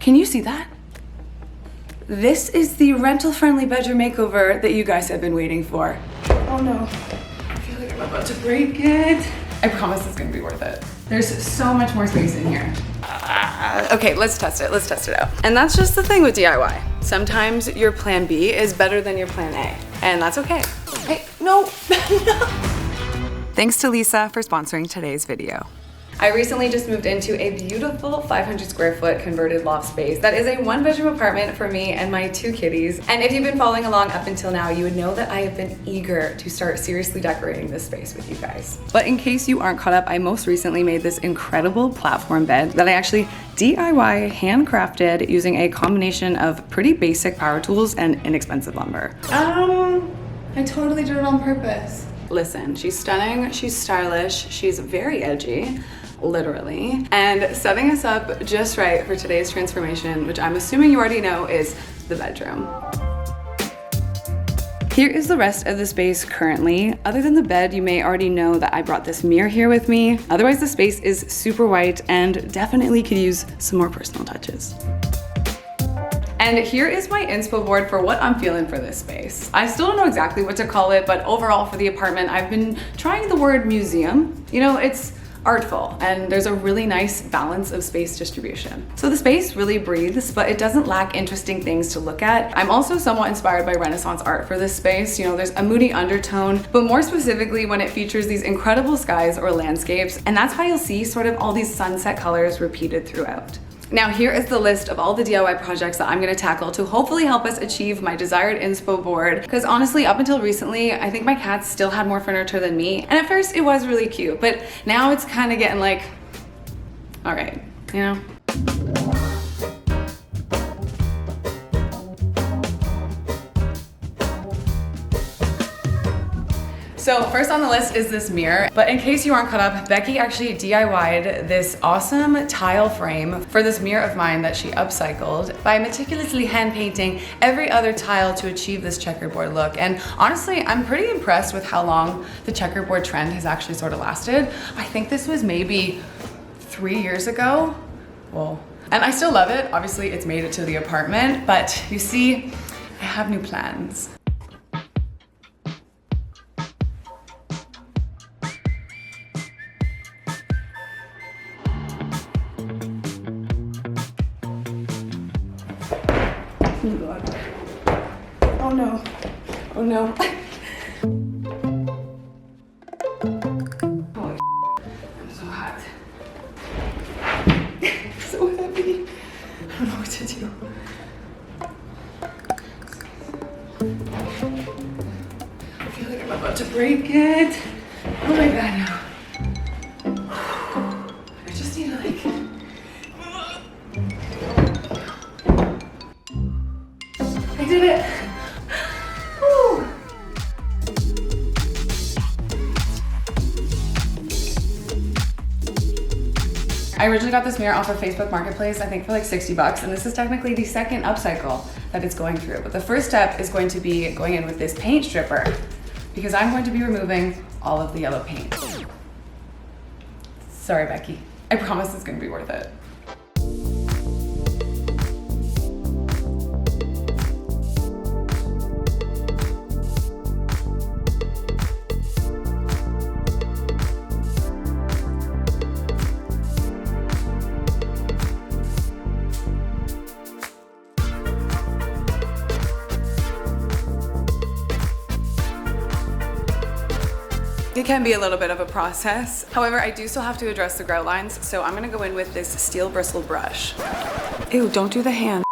Can you see that? This is the rental-friendly bedroom makeover that you guys have been waiting for. Oh no, I feel like I'm about to break it. I promise it's gonna be worth it. There's so much more space in here. Okay, let's test it out. And that's just the thing with DIY. Sometimes your plan B is better than your plan A, and that's okay. Hey, no, no. Thanks to Lisa for sponsoring today's video. I recently just moved into a beautiful 500 square foot converted loft space that is a 1-bedroom apartment for me and my 2 kitties. And if you've been following along up until now, you would know that I have been eager to start seriously decorating this space with you guys. But in case you aren't caught up, I most recently made this incredible platform bed that I actually DIY handcrafted using a combination of pretty basic power tools and inexpensive lumber. I totally did it on purpose. Listen, she's stunning, she's stylish, she's very edgy, literally, and setting us up just right for today's transformation, which I'm assuming you already know is the bedroom. Here is the rest of the space currently. Other than the bed, you may already know that I brought this mirror here with me. Otherwise, the space is super white and definitely could use some more personal touches. And here is my inspo board for what I'm feeling for this space. I still don't know exactly what to call it, but overall for the apartment, I've been trying the word museum. You know, it's artful and there's a really nice balance of space distribution. So the space really breathes, but it doesn't lack interesting things to look at. I'm also somewhat inspired by Renaissance art for this space. You know, there's a moody undertone, but more specifically when it features these incredible skies or landscapes, and that's why you'll see sort of all these sunset colors repeated throughout. Now here is the list of all the DIY projects that I'm gonna tackle to hopefully help us achieve my desired inspo board. Because honestly, up until recently, I think my cats still had more furniture than me. And at first it was really cute, but now it's kind of getting like, all right, you know? So first on the list is this mirror, but in case you aren't caught up, Becky actually DIY'd this awesome tile frame for this mirror of mine that she upcycled by meticulously hand painting every other tile to achieve this checkerboard look. And honestly, I'm pretty impressed with how long the checkerboard trend has actually sort of lasted. I think this was maybe 3 years ago. Well, and I still love it. Obviously it's made it to the apartment, but you see, I have new plans. Oh God. Oh no. Oh no. Holy I'm so hot. So heavy. I don't know what to do. I feel like I'm about to break it. Oh my God, no. I just need to like... I did it. Woo. I originally got this mirror off of Facebook Marketplace, I think for like 60 bucks, and this is technically the second upcycle that it's going through. But the first step is going to be going in with this paint stripper because I'm going to be removing all of the yellow paint. Sorry, Becky. I promise it's gonna be worth it. It can be a little bit of a process. However, I do still have to address the grout lines, so I'm gonna go in with this steel bristle brush. Ew, don't do the hand.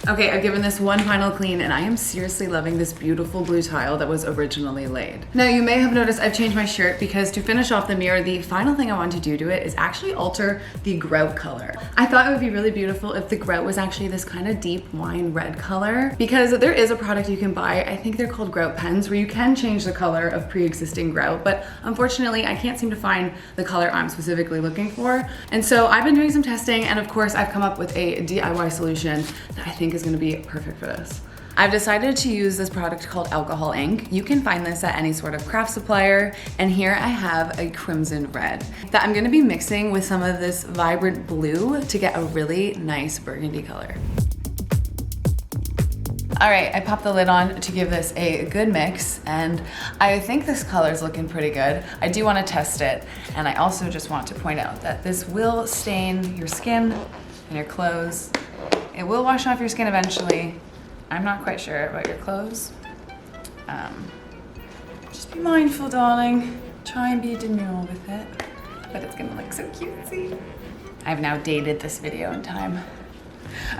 Okay, I've given this one final clean and I am seriously loving this beautiful blue tile that was originally laid. Now you may have noticed I've changed my shirt because to finish off the mirror, the final thing I want to do to it is actually alter the grout color. I thought it would be really beautiful if the grout was actually this kind of deep wine red color, because there is a product you can buy, I think they're called grout pens, where you can change the color of pre-existing grout, but unfortunately I can't seem to find the color I'm specifically looking for. And so I've been doing some testing and of course I've come up with a DIY solution that I think is gonna be perfect for this. I've decided to use this product called alcohol ink. You can find this at any sort of craft supplier. And here I have a crimson red that I'm gonna be mixing with some of this vibrant blue to get a really nice burgundy color. All right, I popped the lid on to give this a good mix, and I think this color is looking pretty good. I do want to test it, and I also just want to point out that this will stain your skin and your clothes. It will wash off your skin eventually. I'm not quite sure about your clothes. Just be mindful, darling. Try and be demure with it, but it's gonna look so cutesy. I've now dated this video in time.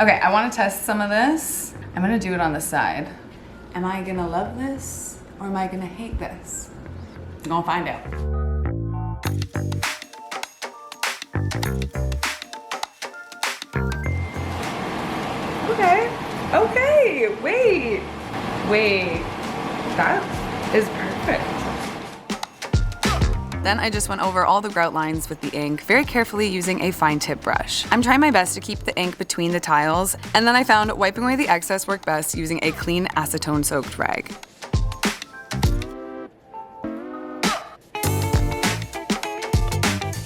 Okay, I want to test some of this. I'm gonna do it on the side. Am I gonna love this or am I gonna hate this? We're gonna find out. Okay, wait, that is perfect. Then I just went over all the grout lines with the ink very carefully using a fine tip brush. I'm trying my best to keep the ink between the tiles, and then I found wiping away the excess worked best using a clean acetone soaked rag.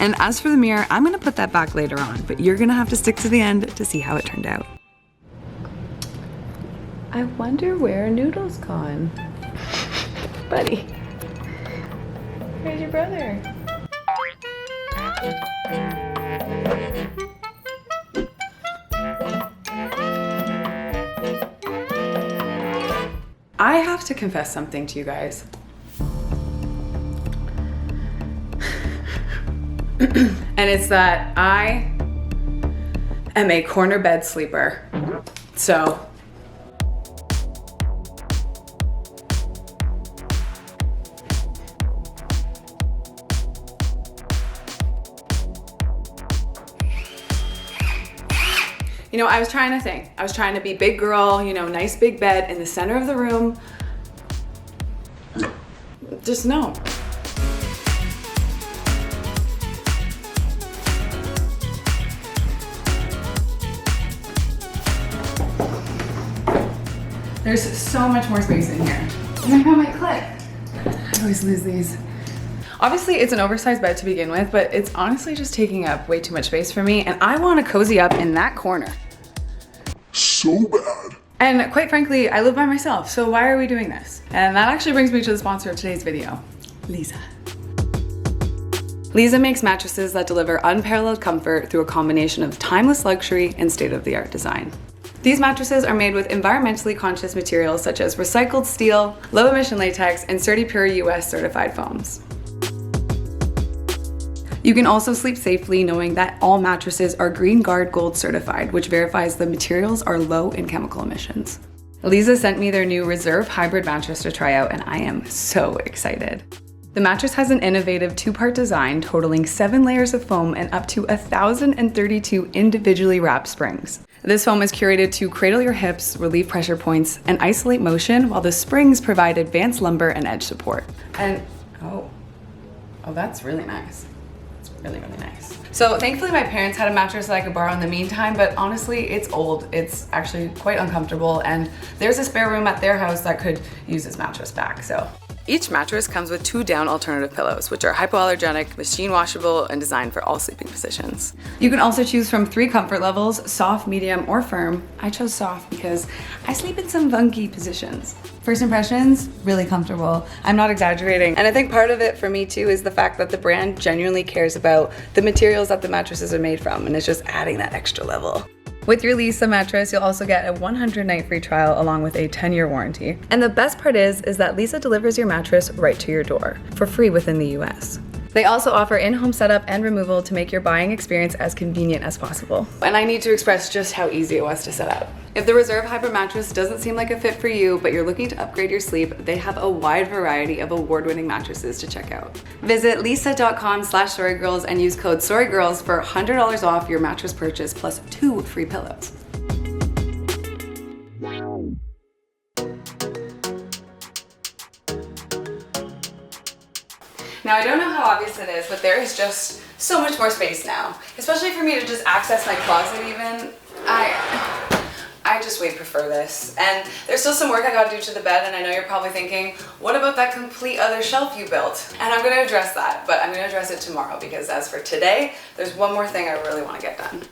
And as for the mirror, I'm gonna put that back later on, but you're gonna have to stick to the end to see how it turned out. I wonder where Noodle's gone. Buddy. Where's your brother? I have to confess something to you guys. And it's that I am a corner bed sleeper. So you know, I was trying to think. I was trying to be big girl, you know, nice big bed in the center of the room. Just no. There's so much more space in here. And I found my clip. I always lose these. Obviously, it's an oversized bed to begin with, but it's honestly just taking up way too much space for me, and I want to cozy up in that corner. So bad. And quite frankly, I live by myself, so why are we doing this? And that actually brings me to the sponsor of today's video, Lisa. Lisa makes mattresses that deliver unparalleled comfort through a combination of timeless luxury and state-of-the-art design. These mattresses are made with environmentally conscious materials such as recycled steel, low-emission latex, and CertiPure US certified foams. You can also sleep safely knowing that all mattresses are Green Guard Gold certified, which verifies the materials are low in chemical emissions. Lisa sent me their new Reserve Hybrid mattress to try out, and I am so excited. The mattress has an innovative two-part design totaling 7 layers of foam and up to 1,032 individually wrapped springs. This foam is curated to cradle your hips, relieve pressure points, and isolate motion, while the springs provide advanced lumbar and edge support. And, oh, that's really nice. Really, really nice. So thankfully my parents had a mattress that I could borrow in the meantime, but honestly, it's old. It's actually quite uncomfortable, and there's a spare room at their house that could use this mattress back, so. Each mattress comes with 2 down alternative pillows, which are hypoallergenic, machine washable, and designed for all sleeping positions. You can also choose from 3 comfort levels, soft, medium, or firm. I chose soft because I sleep in some funky positions. First impressions, really comfortable. I'm not exaggerating. And I think part of it for me too is the fact that the brand genuinely cares about the materials that the mattresses are made from, and it's just adding that extra level. With your Lisa mattress, you'll also get a 100-night free trial along with a 10-year warranty. And the best part is that Lisa delivers your mattress right to your door for free within the US. They also offer in-home setup and removal to make your buying experience as convenient as possible. And I need to express just how easy it was to set up. If the Reserve Hybrid mattress doesn't seem like a fit for you, but you're looking to upgrade your sleep, they have a wide variety of award-winning mattresses to check out. Visit lisa.com/sorrygirls and use code SorryGirls for $100 off your mattress purchase plus 2 free pillows. Now, I don't know how obvious it is, but there is just so much more space now, especially for me to just access my closet even. I just way prefer this. And there's still some work I gotta do to the bed, and I know you're probably thinking, what about that complete other shelf you built? And I'm gonna address that, but I'm gonna address it tomorrow, because as for today, there's one more thing I really wanna get done.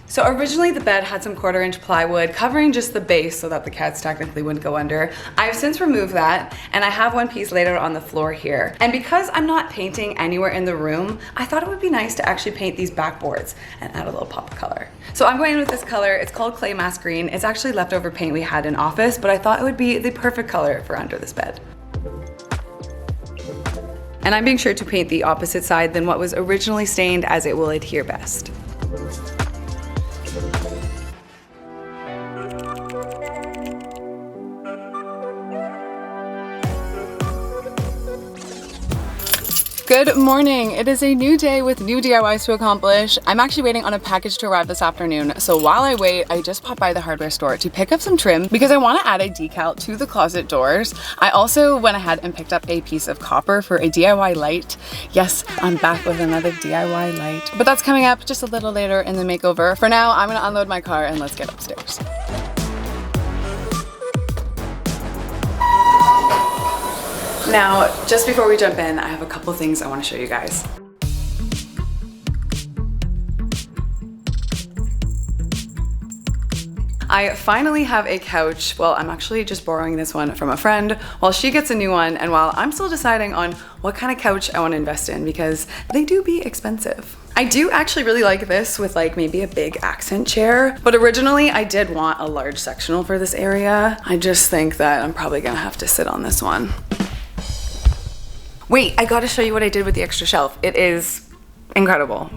So originally the bed had some 1/4-inch plywood covering just the base so that the cats technically wouldn't go under. I've since removed that, and I have one piece laid out on the floor here. And because I'm not painting anywhere in the room, I thought it would be nice to actually paint these backboards and add a little pop of color. So I'm going in with this color. It's called Clay Mask Green. It's actually leftover paint we had in office, but I thought it would be the perfect color for under this bed. And I'm being sure to paint the opposite side than what was originally stained, as it will adhere best. Good morning. It is a new day with new DIYs to accomplish. I'm actually waiting on a package to arrive this afternoon. So while I wait, I just popped by the hardware store to pick up some trim because I want to add a decal to the closet doors. I also went ahead and picked up a piece of copper for a DIY light. Yes, I'm back with another DIY light, but that's coming up just a little later in the makeover. For now, I'm going to unload my car and let's get upstairs. Now, just before we jump in, I have a couple things I want to show you guys. I finally have a couch. Well, I'm actually just borrowing this one from a friend while she gets a new one, and while I'm still deciding on what kind of couch I want to invest in, because they do be expensive. I do actually really like this with like maybe a big accent chair, but originally I did want a large sectional for this area. I just think that I'm probably gonna have to sit on this one. Wait, I gotta show you what I did with the extra shelf. It is incredible.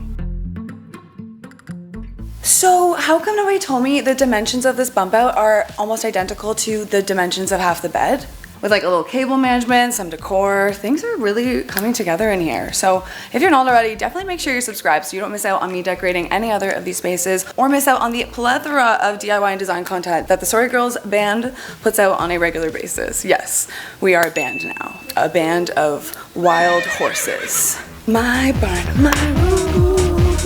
So how come nobody told me the dimensions of this bump out are almost identical to the dimensions of half the bed? With like a little cable management, some decor, things are really coming together in here. So if you're not already, definitely make sure you're subscribed so you don't miss out on me decorating any other of these spaces or miss out on the plethora of DIY and design content that the TheSorryGirls band puts out on a regular basis. Yes, we are a band now. A band of wild horses. My barn, my rules.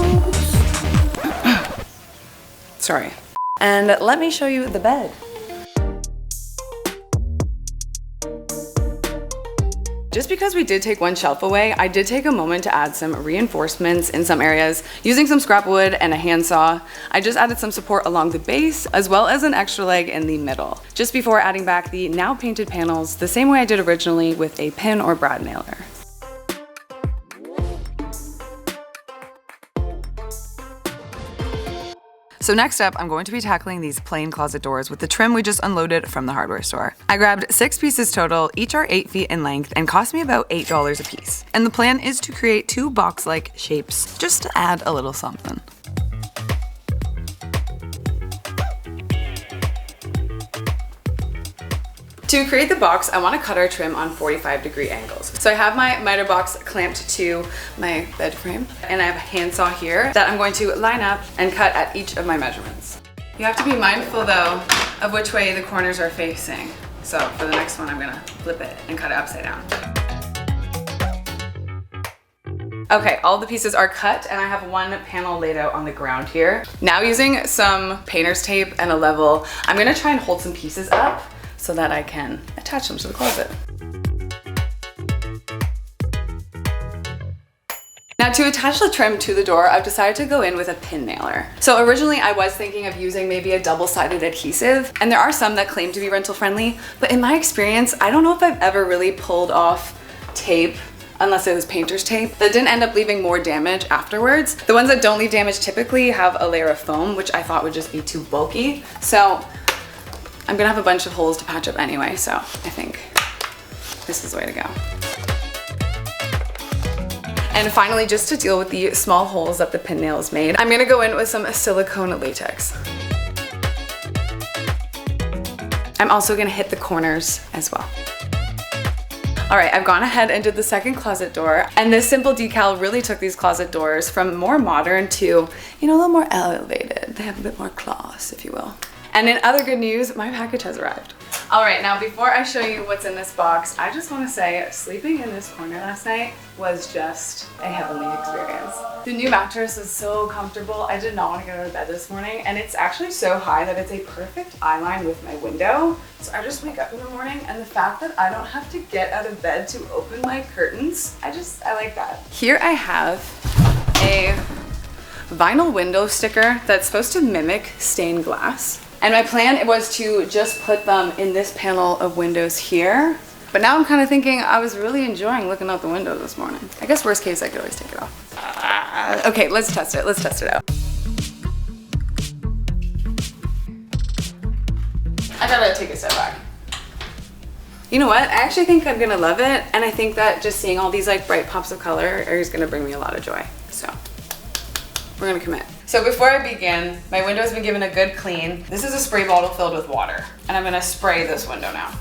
Sorry. And let me show you the bed. Just because we did take one shelf away, I did take a moment to add some reinforcements in some areas using some scrap wood and a handsaw. I just added some support along the base as well as an extra leg in the middle, just before adding back the now painted panels the same way I did originally with a pin or brad nailer. So next up, I'm going to be tackling these plain closet doors with the trim we just unloaded from the hardware store. I grabbed 6 pieces total, each are 8 feet in length and cost me about $8 a piece. And the plan is to create 2 box-like shapes, just to add a little something. To create the box, I want to cut our trim on 45-degree angles. So I have my miter box clamped to my bed frame, and I have a handsaw here that I'm going to line up and cut at each of my measurements. You have to be mindful though of which way the corners are facing. So for the next one, I'm gonna flip it and cut it upside down. Okay, all the pieces are cut and I have one panel laid out on the ground here. Now using some painter's tape and a level, I'm gonna try and hold some pieces up so that I can attach them to the closet. Now to attach the trim to the door, I've decided to go in with a pin nailer. So originally I was thinking of using maybe a double-sided adhesive, and there are some that claim to be rental friendly, but in my experience, I don't know if I've ever really pulled off tape unless it was painter's tape that didn't end up leaving more damage afterwards. The ones that don't leave damage typically have a layer of foam, which I thought would just be too bulky. So I'm gonna have a bunch of holes to patch up anyway, so I think this is the way to go. And finally, just to deal with the small holes that the pin nails made, I'm gonna go in with some silicone latex. I'm also gonna hit the corners as well. All right, I've gone ahead and did the second closet door, and this simple decal really took these closet doors from more modern to, you know, a little more elevated. They have a bit more class, if you will. And in other good news, my package has arrived. All right, now before I show you what's in this box, I just want to say sleeping in this corner last night was just a heavenly experience. The new mattress is so comfortable. I did not want to get out of bed this morning, and it's actually so high that it's a perfect eye line with my window. So I just wake up in the morning, and the fact that I don't have to get out of bed to open my curtains, I like that. Here I have a vinyl window sticker that's supposed to mimic stained glass. And my plan was to just put them in this panel of windows here. But now I'm kind of thinking I was really enjoying looking out the window this morning. I guess worst case, I could always take it off. Okay, let's test it. Let's test it out. I gotta take a step back. You know what? I actually think I'm gonna love it. And I think that just seeing all these like bright pops of color is gonna bring me a lot of joy. So we're gonna commit. So before I begin, my window's been given a good clean. This is a spray bottle filled with water, and I'm gonna spray this window now.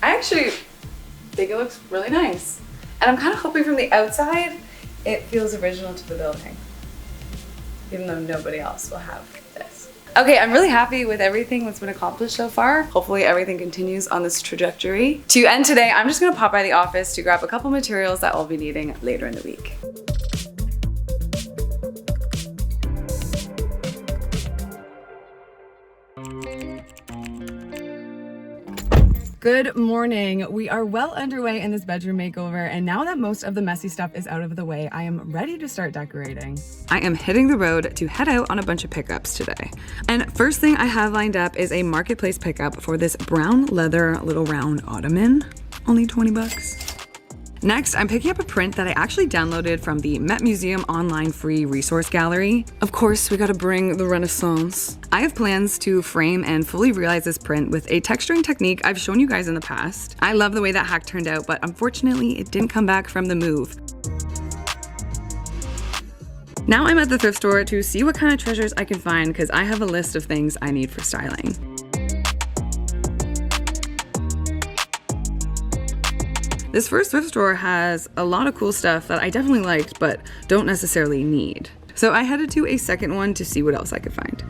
I actually think it looks really nice. And I'm kind of hoping from the outside, it feels original to the building, even though nobody else will have this. Okay, I'm really happy with everything that's been accomplished so far. Hopefully everything continues on this trajectory. To end today, I'm just gonna pop by the office to grab a couple materials that I'll be needing later in the week. Good morning. We are well underway in this bedroom makeover, and now that most of the messy stuff is out of the way, I am ready to start decorating. I am hitting the road to head out on a bunch of pickups today. And first thing I have lined up is a marketplace pickup for this brown leather little round ottoman. Only 20 bucks. Next, I'm picking up a print that I actually downloaded from the Met Museum online free resource gallery. Of course, we gotta bring the Renaissance. I have plans to frame and fully realize this print with a texturing technique I've shown you guys in the past. I love the way that hack turned out, but unfortunately, it didn't come back from the move. Now I'm at the thrift store to see what kind of treasures I can find because I have a list of things I need for styling. This first thrift store has a lot of cool stuff that I definitely liked, but don't necessarily need. So I headed to a second one to see what else I could find.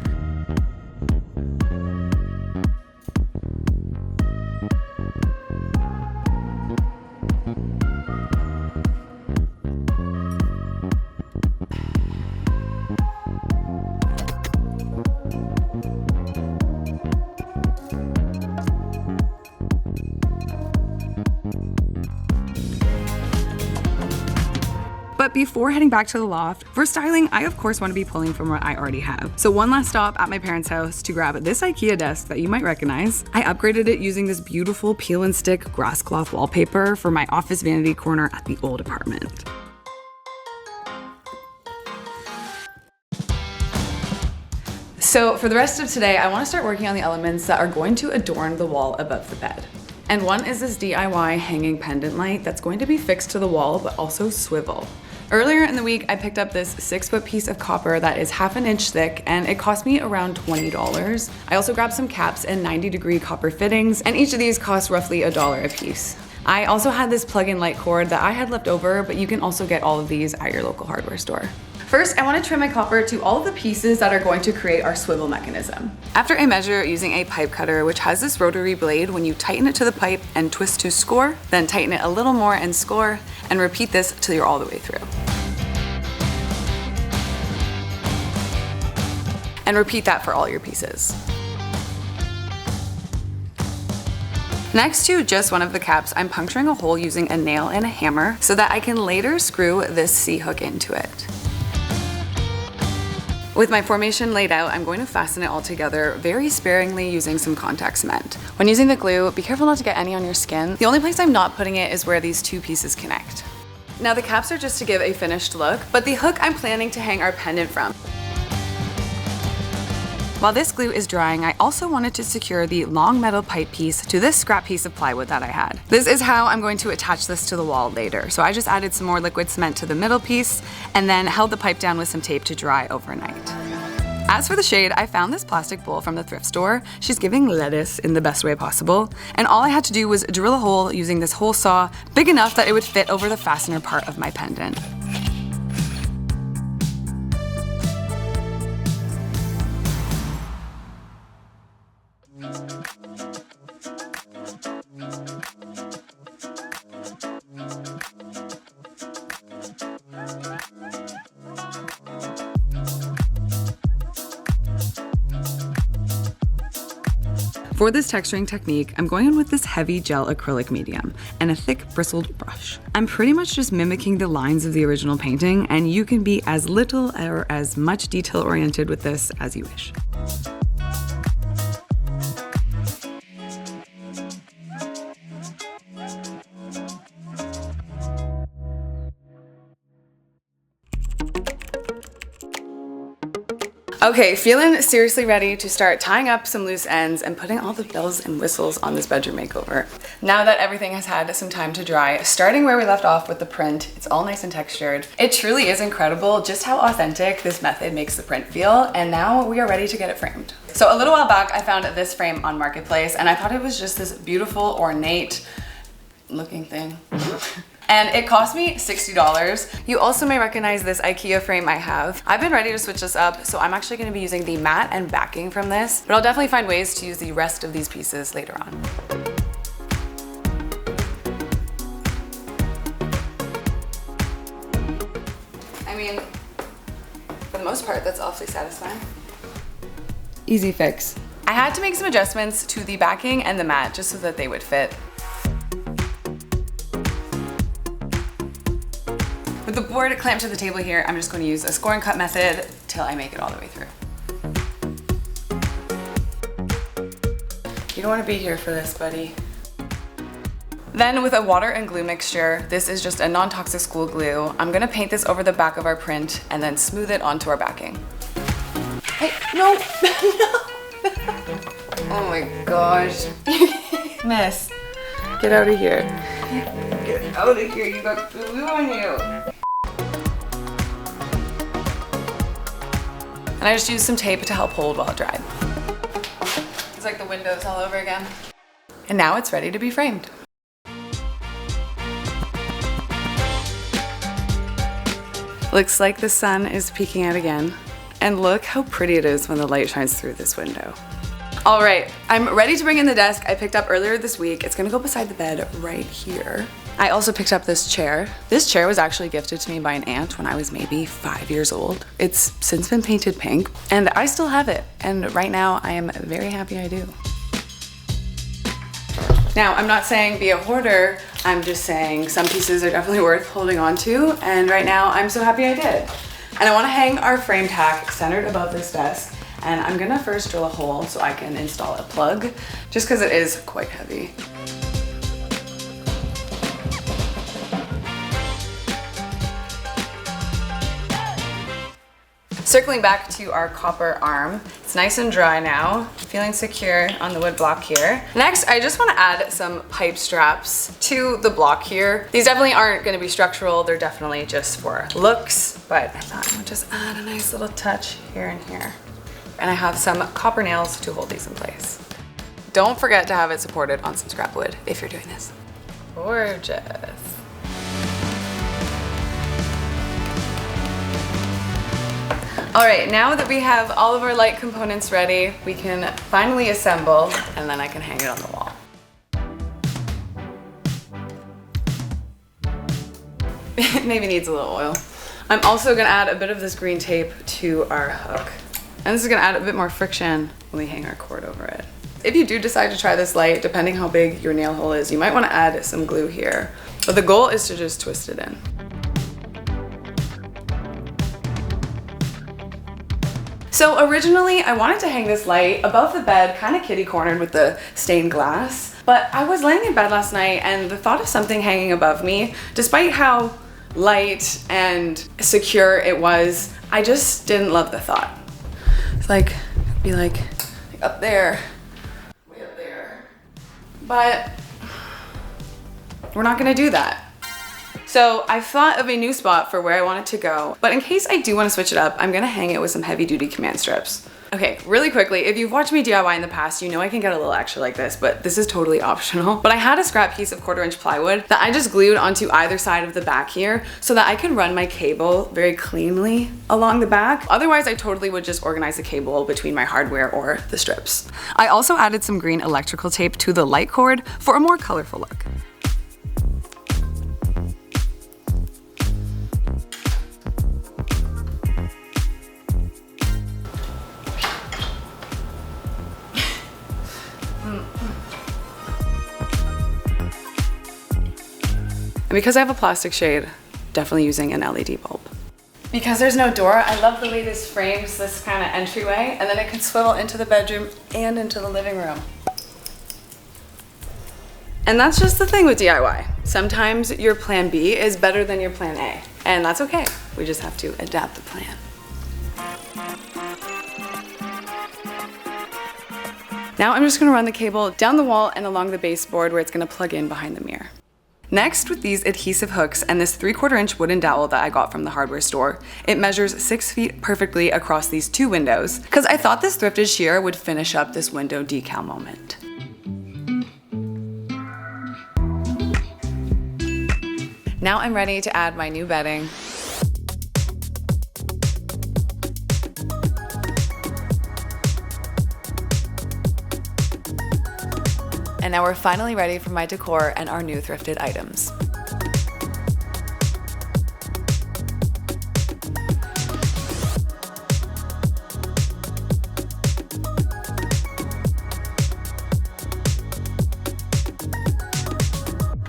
But before heading back to the loft, for styling, I of course want to be pulling from what I already have. So one last stop at my parents' house to grab this IKEA desk that you might recognize. I upgraded it using this beautiful peel and stick grass cloth wallpaper for my office vanity corner at the old apartment. So for the rest of today, I want to start working on the elements that are going to adorn the wall above the bed. And one is this DIY hanging pendant light that's going to be fixed to the wall, but also swivel. Earlier in the week, I picked up this 6-foot piece of copper that is half an inch thick, and it cost me around $20. I also grabbed some caps and 90-degree copper fittings, and each of these cost roughly $1 a piece. I also had this plug-in light cord that I had left over, but you can also get all of these at your local hardware store. First, I want to trim my copper to all of the pieces that are going to create our swivel mechanism. After I measure using a pipe cutter, which has this rotary blade, when you tighten it to the pipe and twist to score, then tighten it a little more and score, and repeat this till you're all the way through. And repeat that for all your pieces. Next to just one of the caps, I'm puncturing a hole using a nail and a hammer so that I can later screw this C-hook into it. With my formation laid out, I'm going to fasten it all together very sparingly using some contact cement. When using the glue, be careful not to get any on your skin. The only place I'm not putting it is where these two pieces connect. Now the caps are just to give a finished look, but the hook I'm planning to hang our pendant from. While this glue is drying, I also wanted to secure the long metal pipe piece to this scrap piece of plywood that I had. This is how I'm going to attach this to the wall later. So I just added some more liquid cement to the middle piece and then held the pipe down with some tape to dry overnight. As for the shade, I found this plastic bowl from the thrift store. She's giving lettuce in the best way possible. And all I had to do was drill a hole using this hole saw, big enough that it would fit over the fastener part of my pendant. For this texturing technique, I'm going in with this heavy gel acrylic medium and a thick bristled brush. I'm pretty much just mimicking the lines of the original painting, and you can be as little or as much detail oriented with this as you wish. Okay, feeling seriously ready to start tying up some loose ends and putting all the bells and whistles on this bedroom makeover. Now that everything has had some time to dry, starting where we left off with the print, it's all nice and textured. It truly is incredible just how authentic this method makes the print feel, and now we are ready to get it framed. So a little while back, I found this frame on Marketplace, and I thought it was just this beautiful, ornate looking thing. And it cost me $60. You also may recognize this IKEA frame I have. I've been ready to switch this up, so I'm actually gonna be using the mat and backing from this, but I'll definitely find ways to use the rest of these pieces later on. I mean, for the most part, that's awfully satisfying. Easy fix. I had to make some adjustments to the backing and the mat just so that they would fit. With the board clamped to the table here, I'm just going to use a score and cut method till I make it all the way through. You don't want to be here for this, buddy. Then with a water and glue mixture, this is just a non-toxic school glue, I'm going to paint this over the back of our print and then smooth it onto our backing. Hey, no, no. Oh my gosh. Miss, get out of here. Get out of here, you got glue on you. And I just used some tape to help hold while it dried. It's like the windows all over again. And now it's ready to be framed. Looks like the sun is peeking out again. And look how pretty it is when the light shines through this window. All right, I'm ready to bring in the desk I picked up earlier this week. It's gonna go beside the bed right here. I also picked up this chair. This chair was actually gifted to me by an aunt when I was maybe 5 years old. It's since been painted pink, and I still have it. And right now, I am very happy I do. Now, I'm not saying be a hoarder, I'm just saying some pieces are definitely worth holding on to, and right now, I'm so happy I did. And I wanna hang our frame tack centered above this desk, and I'm gonna first drill a hole so I can install a plug, just because it is quite heavy. Circling back to our copper arm, it's nice and dry now. Feeling secure on the wood block here. Next, I just want to add some pipe straps to the block here. These definitely aren't going to be structural, they're definitely just for looks, but I thought I would just add a nice little touch here and here. And I have some copper nails to hold these in place. Don't forget to have it supported on some scrap wood if you're doing this. Gorgeous. All right, now that we have all of our light components ready, we can finally assemble, and then I can hang it on the wall. It maybe needs a little oil. I'm also gonna add a bit of this green tape to our hook. And this is gonna add a bit more friction when we hang our cord over it. If you do decide to try this light, depending how big your nail hole is, you might wanna add some glue here. But the goal is to just twist it in. So originally I wanted to hang this light above the bed, kind of kitty cornered with the stained glass, but I was laying in bed last night and the thought of something hanging above me, despite how light and secure it was, I just didn't love the thought. It's like, it'd be like up there, way up there. But we're not gonna do that. So So I thought of a new spot for where I want it to go, but in case I do want to switch it up, I'm gonna hang it with some heavy duty command strips. Okay, really quickly, if you've watched me DIY in the past, you know I can get a little extra like this, but this is totally optional. But I had a scrap piece of 1/4-inch plywood that I just glued onto either side of the back here so that I can run my cable very cleanly along the back. Otherwise, I totally would just organize the cable between my hardware or the strips. I also added some green electrical tape to the light cord for a more colorful look. And because I have a plastic shade, definitely using an LED bulb. Because there's no door, I love the way this frames this kind of entryway, and then it can swivel into the bedroom and into the living room. And that's just the thing with DIY. Sometimes your plan B is better than your plan A, and that's okay. We just have to adapt the plan. Now I'm just gonna run the cable down the wall and along the baseboard where it's gonna plug in behind the mirror. Next, with these adhesive hooks and this 3/4-inch wooden dowel that I got from the hardware store, it measures 6 feet perfectly across these 2 windows, because I thought this thrifted sheer would finish up this window decal moment. Now I'm ready to add my new bedding. And now we're finally ready for my decor and our new thrifted items.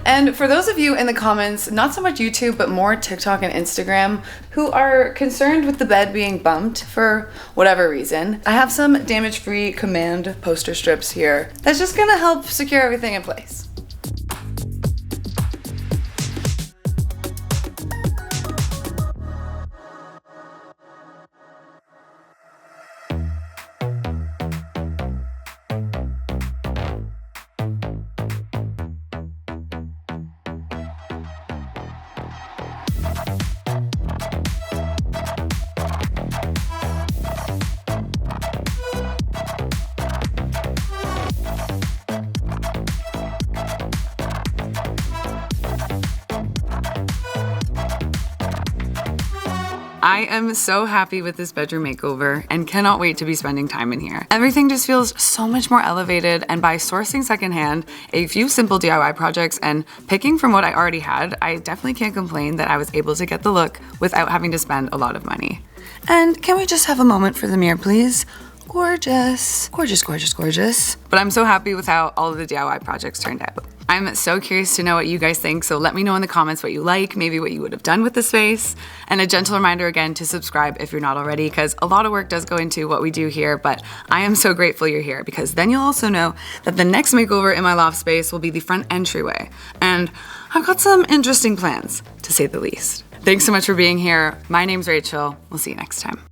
And for those of you in the comments, not so much YouTube, but more TikTok and Instagram, who are concerned with the bed being bumped for whatever reason, I have some damage-free command poster strips here that's just gonna help secure everything in place. I am so happy with this bedroom makeover and cannot wait to be spending time in here. Everything just feels so much more elevated, and by sourcing secondhand a few simple DIY projects and picking from what I already had, I definitely can't complain that I was able to get the look without having to spend a lot of money. And can we just have a moment for the mirror, please? Gorgeous. Gorgeous, gorgeous, gorgeous. But I'm so happy with how all of the DIY projects turned out. I'm so curious to know what you guys think, so let me know in the comments what you like, maybe what you would have done with the space. And a gentle reminder again to subscribe if you're not already, because a lot of work does go into what we do here, but I am so grateful you're here, because then you'll also know that the next makeover in my loft space will be the front entryway. And I've got some interesting plans, to say the least. Thanks so much for being here. My name's Rachel. We'll see you next time.